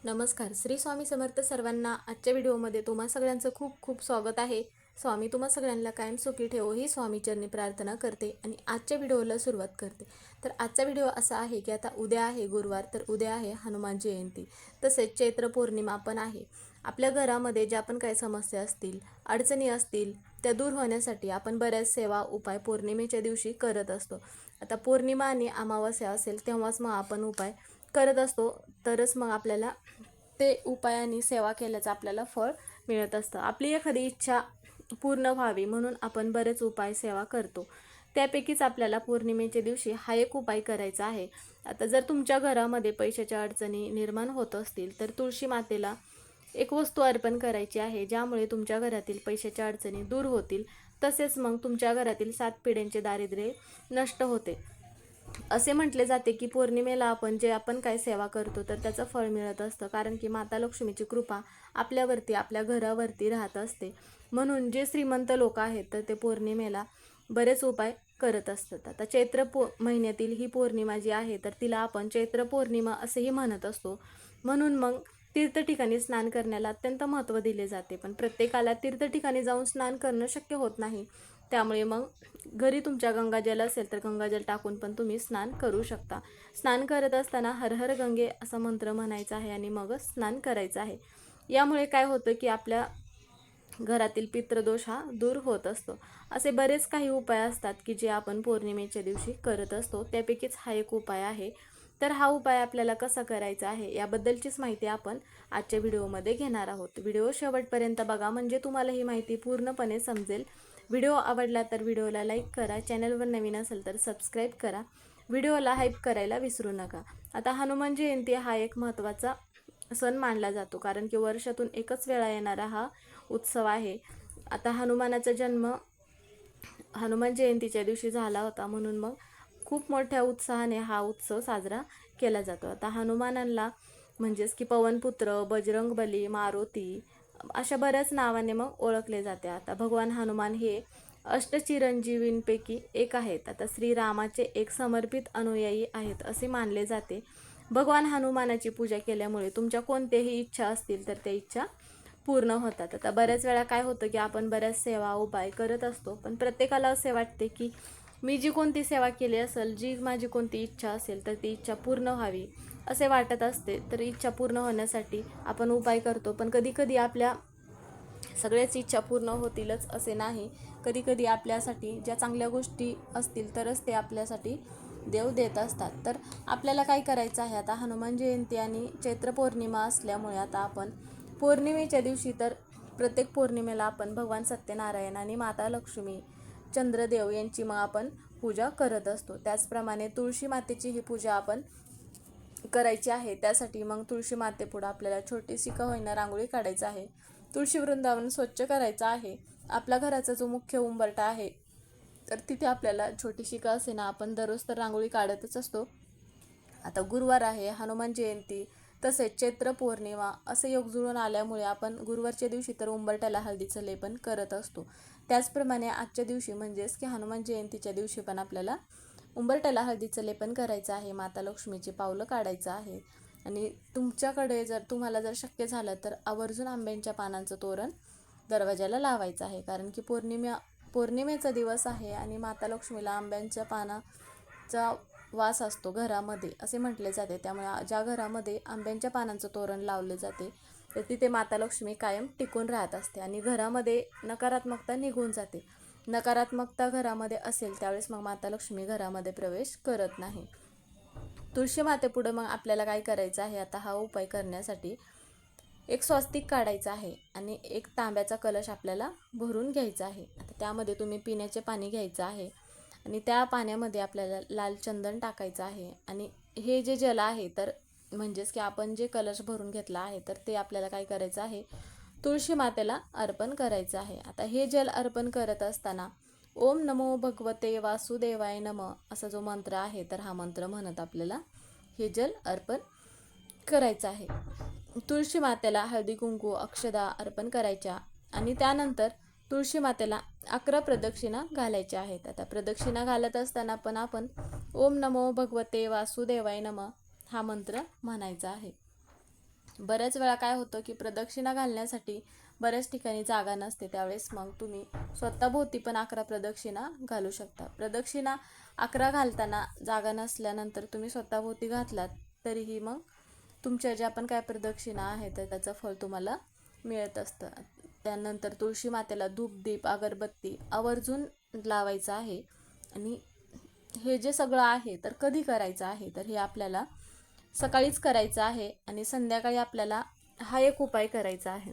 नमस्कार. श्री स्वामी समर्थ सर्वांना. आजच्या व्हिडिओमध्ये तुम्हा सगळ्यांचं खूप खूप स्वागत आहे. स्वामी तुम्हा सगळ्यांना कायम सुखी ठेवो ही स्वामीचरणी प्रार्थना करते आणि आजच्या व्हिडिओला सुरुवात करते. तर आजचा व्हिडिओ असा आहे की आता उद्या आहे गुरुवार, तर उद्या आहे हनुमान जयंती, तसेच चैत्र पौर्णिमा पण आहे. आपल्या घरामध्ये ज्या पण काही समस्या असतील, अडचणी असतील, त्या दूर होण्यासाठी आपण बऱ्याच सेवा उपाय पौर्णिमेच्या दिवशी करत असतो. आता पौर्णिमा आणि अमावस्या असेल तेव्हाच मग आपण उपाय करत असतो, तरच मग आपल्याला ते उपायाने सेवा केल्याचं आपल्याला फळ मिळत असतं. आपली एखादी इच्छा पूर्ण व्हावी म्हणून आपण बरेच उपाय सेवा करतो. त्यापैकीच आपल्याला पौर्णिमेच्या दिवशी हा एक उपाय करायचा आहे. आता जर तुमच्या घरामध्ये पैशाच्या अडचणी निर्माण होत असतील तर तुळशी मातेला एक वस्तू अर्पण करायची आहे, ज्यामुळे तुमच्या घरातील पैशाच्या अडचणी दूर होतील. तसेच मग तुमच्या घरातील 7 पिढ्यांचे दारिद्र्य नष्ट होते. असे म्हटले जाते की पौर्णिमेला आपण काय सेवा करतो तर त्याचं फळ मिळत असतं, कारण की माता लक्ष्मीची कृपा आपल्यावरती आपल्या घरावरती राहत असते. म्हणून जे श्रीमंत लोक आहेत तर ते पौर्णिमेला बरेच उपाय करत असतात. आता महिन्यातील ही पौर्णिमा जी आहे तर तिला आपण चैत्र पौर्णिमा असेही म्हणत असतो. म्हणून मग तीर्थ ठिकाणी स्नान करण्याला अत्यंत महत्त्व दिले जाते, पण प्रत्येकाला तीर्थ ठिकाणी जाऊन स्नान करणं शक्य होत नाही. त्यामुळे मग घरी तुमच्या गंगाजल असेल तर गंगाजल टाकून पण तुम्ही स्नान करू शकता. स्नान करत असताना हर हर गंगे असा मंत्र म्हणायचा आहे आणि मगच स्नान करायचं आहे. यामुळे काय होतं की आपल्या घरातील पितृदोष हा दूर होत असतो. असे बरेच काही उपाय असतात की जे आपण पौर्णिमेच्या दिवशी करत असतो, त्यापैकीच हा एक उपाय आहे. तर हा उपाय आपल्याला कसा करायचा आहे याबद्दलचीच माहिती आपण आजच्या व्हिडिओमध्ये घेणार आहोत. व्हिडिओ शेवटपर्यंत बघा, म्हणजे तुम्हाला ही माहिती पूर्णपणे समजेल. व्हिडिओ आवडला तर व्हिडिओला लाईक करा, चॅनलवर नवीन असेल तर सबस्क्राईब करा, व्हिडिओला हाईप करायला विसरू नका. आता हनुमान जयंती हा एक महत्त्वाचा सण मानला जातो, कारण की वर्षातून एकच वेळा येणारा हा उत्सव आहे. आता हनुमानाचा जन्म हनुमान जयंतीच्या दिवशी झाला होता, म्हणून मग खूप मोठ्या उत्साहाने हा उत्सव साजरा केला जातो. आता हनुमानांना म्हणजेच की पवनपुत्र, बजरंगबली, मारुती अशा बऱ्याच नावाने मग ओळखले जाते. आता भगवान हनुमान हे अष्टचिरंजीवींपैकी एक आहेत. आता श्रीरामाचे एक समर्पित अनुयायी आहेत असे मानले जाते. भगवान हनुमानाची पूजा केल्यामुळे तुमच्या कोणत्याही इच्छा असतील तर त्या इच्छा पूर्ण होतात. आता बऱ्याच वेळा काय होतं की आपण बऱ्याच सेवा उपाय करत असतो, पण प्रत्येकाला असे वाटते की मी जी कोणती सेवा केली असेल, जी माझी कोणती इच्छा असेल तर ती इच्छा पूर्ण व्हावी असे वाटत असते. तर इच्छा पूर्ण होण्यासाठी आपण उपाय करतो, पण कधीकधी आपल्या सगळ्याच इच्छा पूर्ण होतीलच असे नाही. कधीकधी आपल्यासाठी ज्या चांगल्या गोष्टी असतील तरच ते आपल्यासाठी देव देत असतात. तर आपल्याला काय करायचं आहे, आता हनुमान जयंती आणि चैत्र पौर्णिमा असल्यामुळे आता आपण पौर्णिमेच्या दिवशी तर प्रत्येक पौर्णिमेला आपण भगवान सत्यनारायण आणि माता लक्ष्मी, चंद्रदेव यांची मग आपण पूजा करत असतो. त्याचप्रमाणे तुळशी मातेची ही पूजा आपण करायची आहे. त्यासाठी मग तुळशी मातेपुढं आपल्याला छोटीशी का होईना रांगोळी काढायची आहे. तुळशी वृंदावन स्वच्छ करायचं आहे. आपल्या घराचा जो मुख्य उंबरठा आहे तर तिथे आपल्याला छोटीशी का असेना आपण दररोज तर रांगोळी काढतच असतो. आता गुरुवार आहे, हनुमान जयंती, तसेच चैत्र पौर्णिमा असे योग जुळून आल्यामुळे आपण गुरुवारच्या दिवशी तर उंबरठ्याला हळदीचं लेपन करत असतो. त्याचप्रमाणे आजच्या दिवशी म्हणजेच की हनुमान जयंतीच्या दिवशी पण आपल्याला उंबरठ्याला हळदीचं लेपन करायचं आहे, माता लक्ष्मीची पावलं काढायचं आहे. आणि तुमच्याकडे जर तुम्हाला जर शक्य झालं तर आवर्जून आंब्यांच्या पानांचं तोरण दरवाजाला लावायचं आहे, कारण की पौर्णिमेचा दिवस आहे आणि माता लक्ष्मीला आंब्यांच्या पानाचा वास असतो घरामध्ये असे म्हटले जाते. त्यामुळे ज्या घरामध्ये आंब्यांच्या पानांचं तोरण लावले जाते तर तिथे माता लक्ष्मी कायम टिकून राहत असते आणि घरामध्ये नकारात्मकता निघून जाते. नकारात्मकता घरामध्ये असेल त्यावेळेस मग माता लक्ष्मी घरामध्ये प्रवेश करत नाही. तुळशी मातेपुढं मग आपल्याला काय करायचं आहे, आता हा उपाय करण्यासाठी एक स्वस्तिक काढायचं आहे आणि एक तांब्याचा कलश आपल्याला भरून घ्यायचा आहे. आता त्यामध्ये तुम्ही पिण्याचे पाणी घ्यायचं आहे आणि त्या पाण्यामध्ये आपल्याला लाल चंदन टाकायचं आहे. आणि हे जे जल आहे तर म्हणजेच की आपण जे कलश भरून घेतला आहे तर ते आपल्याला काय करायचं आहे, तुळशी मातेला अर्पण करायचं आहे. आता हे जल अर्पण करत असताना ओम नमो भगवते वासुदेवाय नमः असा जो मंत्र आहे तर हा मंत्र म्हणत आपल्याला हे जल अर्पण करायचं आहे. तुळशी मातेला हळदी कुंकू अक्षदा अर्पण करायच्या आणि त्यानंतर तुळशी मातेला 11 प्रदक्षिणा घालायच्या आहेत. आता प्रदक्षिणा घालत असताना पण आपण ओम नमो भगवते वासुदेवाय नमः हा मंत्र म्हणायचा आहे. बऱ्याच वेळा काय होतं की प्रदक्षिणा घालण्यासाठी बऱ्याच ठिकाणी जागा नसते, त्यावेळेस मग तुम्ही स्वतःभोवती पण 11 प्रदक्षिणा घालू शकता. प्रदक्षिणा 11 घालताना जागा नसल्यानंतर तुम्ही स्वतःभोवती घातलात तरीही मग तुमच्या ज्या पण काय प्रदक्षिणा आहेत तर त्याचं फळ तुम्हाला मिळत असतं. त्यानंतर तुळशी मातेला धूप दीप अगरबत्ती आवर्जून लावायचं आहे. आणि हे जे सगळं आहे तर कधी करायचं आहे, तर हे आपल्याला सकाळीच करायचं आहे आणि संध्याकाळी आपल्याला हा एक उपाय करायचा आहे.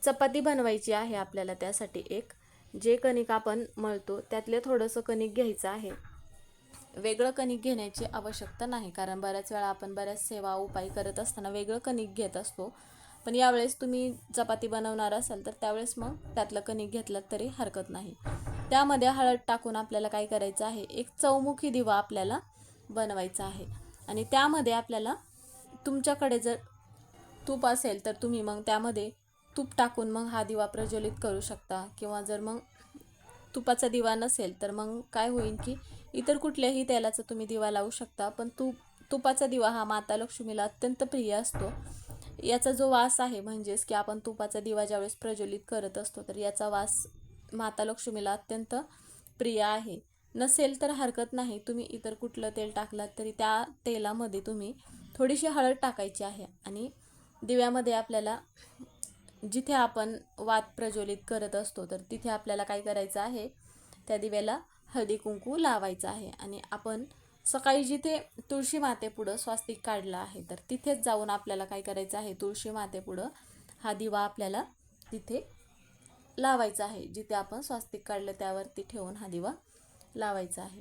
चपाती बनवायची आहे आपल्याला, त्यासाठी एक जे कणिक आपण मळतो त्यातले थोडंसं कणिक घ्यायचं आहे. वेगळं कणिक घेण्याची आवश्यकता नाही, कारण बऱ्याच वेळा आपण बऱ्याच सेवा उपाय करत असताना वेगळं कणिक घेत असतो. पण यावेळेस तुम्ही चपाती बनवणार असाल तर त्यावेळेस मग त्यातलं कणिक घेतलं तरी हरकत नाही. त्यामध्ये हळद टाकून आपल्याला काय करायचं आहे, एक चौमुखी दिवा आपल्याला बनवायचा आहे. आणि त्यामध्ये आपल्याला तुमच्याकडे जर तूप असेल तर तुम्ही मग त्यामध्ये तूप टाकून मग हा दिवा प्रज्वलित करू शकता. किंवा जर मग तुपाचा दिवा नसेल तर मग काय होईल की इतर कुठल्याही तेलाचा तुम्ही दिवा लावू शकता. पण तुपाचा दिवा हा माता लक्ष्मीला अत्यंत प्रिय असतो. याचा जो वास आहे, म्हणजेच की आपण तुपाचा दिवा ज्यावेळेस प्रज्वलित करत असतो तर याचा वास माता लक्ष्मीला अत्यंत प्रिय आहे. नसेल तर हरकत नाही, तुम्ही इतर कुठलं तेल टाकलात तरी त्या तेलामध्ये तुम्ही थोडीशी हळद टाकायची आहे. आणि दिव्यामध्ये आपल्याला जिथे आपण वात प्रज्वलित करत असतो तर तिथे आपल्याला काय करायचं आहे, त्या दिव्याला हळदी कुंकू लावायचं आहे. आणि आपण सकाळी जिथे तुळशी मातेपुढं स्वास्तिक काढलं आहे तर तिथेच जाऊन आपल्याला काय करायचं आहे, तुळशी मातेपुढं हा दिवा आपल्याला तिथे लावायचा आहे. जिथे आपण स्वास्तिक काढलं त्यावरती ठेवून हा दिवा लावायचा आहे.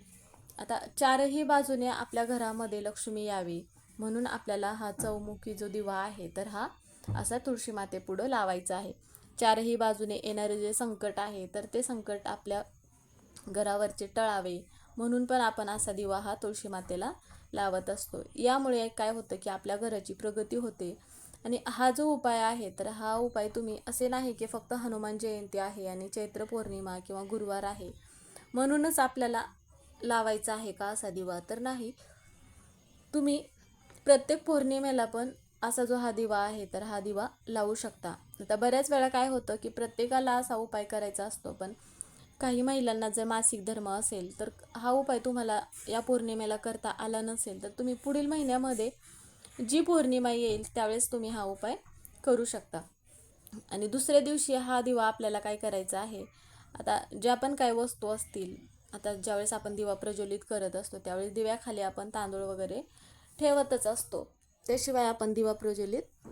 आता चारही बाजूने आपल्या घरामध्ये लक्ष्मी यावी म्हणून आपल्याला हा चौमुखी जो दिवा आहे तर हा असा तुळशी मातेपुढं लावायचा आहे. चारही बाजूने येणारे जे संकट आहे तर ते संकट आपल्या घरावरचे टळावे म्हणून पण आपण असा दिवा हा तुळशी मातेला लावत असतो. यामुळे काय होतं की आपल्या घराची प्रगती होते. आणि हा जो उपाय आहे तर हा उपाय तुम्ही असे नाही की फक्त हनुमान जयंती आहे आणि चैत्र पौर्णिमा किंवा गुरुवार आहे म्हणूनच आपल्याला लावायचा आहे का असा दिवा, तर नाही. तुम्ही प्रत्येक पौर्णिमेला पण असा जो हा दिवा आहे तर हा दिवा लावू शकता. आता बऱ्याच वेळा काय होतं की प्रत्येकाला असा उपाय करायचा असतो, पण काही महिलांना जर मासिक धर्म असेल तर हा उपाय तुम्हाला या पौर्णिमेला करता आला नसेल तर तुम्ही पुढील महिन्यामध्ये जी पौर्णिमा येईल त्यावेळेस तुम्ही हा उपाय करू शकता. आणि दुसऱ्या दिवशी हा दिवा आपल्याला काय करायचा आहे, आता ज्या पण काही वस्तू असतील, आता ज्यावेळेस आपण दिवा प्रज्वलित करत असतो त्यावेळेस दिव्याखाली आपण तांदूळ वगैरे ठेवतच असतो, त्याशिवाय आपण दिवा प्रज्वलित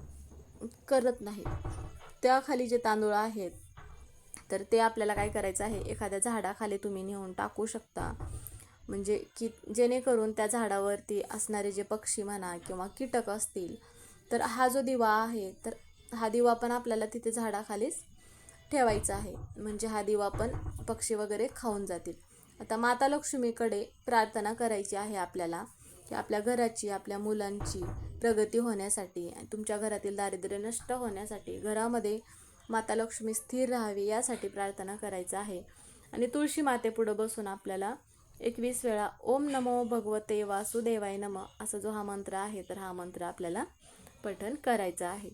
करत नाही. त्याखाली जे तांदूळ आहेत तर ते आपल्याला काय करायचं आहे, एखाद्या झाडाखाली तुम्ही नेऊन टाकू शकता. म्हणजे की जेणेकरून त्या झाडावरती असणारे जे पक्षी म्हणा किंवा कीटक असतील तर हा जो दिवा आहे तर हा दिवा पण आपल्याला तिथे झाडाखालीच ठेवायचा आहे. म्हणजे हा दिवा पण पक्षी वगैरे खाऊन जातील. आता माता लक्ष्मीकडे प्रार्थना करायची आहे आपल्याला की आपल्या घराची, आपल्या मुलांची प्रगती होण्यासाठी, तुमच्या घरातील दारिद्र्य नष्ट होण्यासाठी, घरामध्ये माता लक्ष्मी स्थिर राहावी यासाठी प्रार्थना करायचं आहे. आणि तुळशी मातेपुढं बसून आपल्याला 21 वेळा ओम नमो भगवते वासुदेवाय नमः असा जो हा मंत्र आहे तर हा मंत्र आपल्याला पठण करायचा आहे.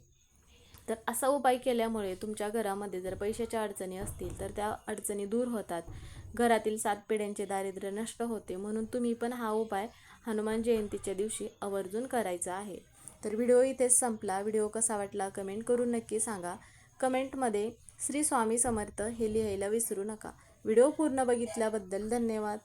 तर असा उपाय केल्यामुळे तुमच्या घरामध्ये जर पैशाच्या अडचणी असतील तर त्या अडचणी दूर होतात. घरातील 7 पिढ्यांचे दारिद्र्य नष्ट होते. म्हणून तुम्ही पण हा उपाय हनुमान जयंतीच्या दिवशी आवर्जून करायचा आहे. तर व्हिडिओ इथेच संपला. व्हिडिओ कसा वाटला कमेंट करून नक्की सांगा. कमेंटमध्ये श्री स्वामी समर्थ हे लिहायला विसरू नका. व्हिडिओ पूर्ण बघितल्याबद्दल धन्यवाद.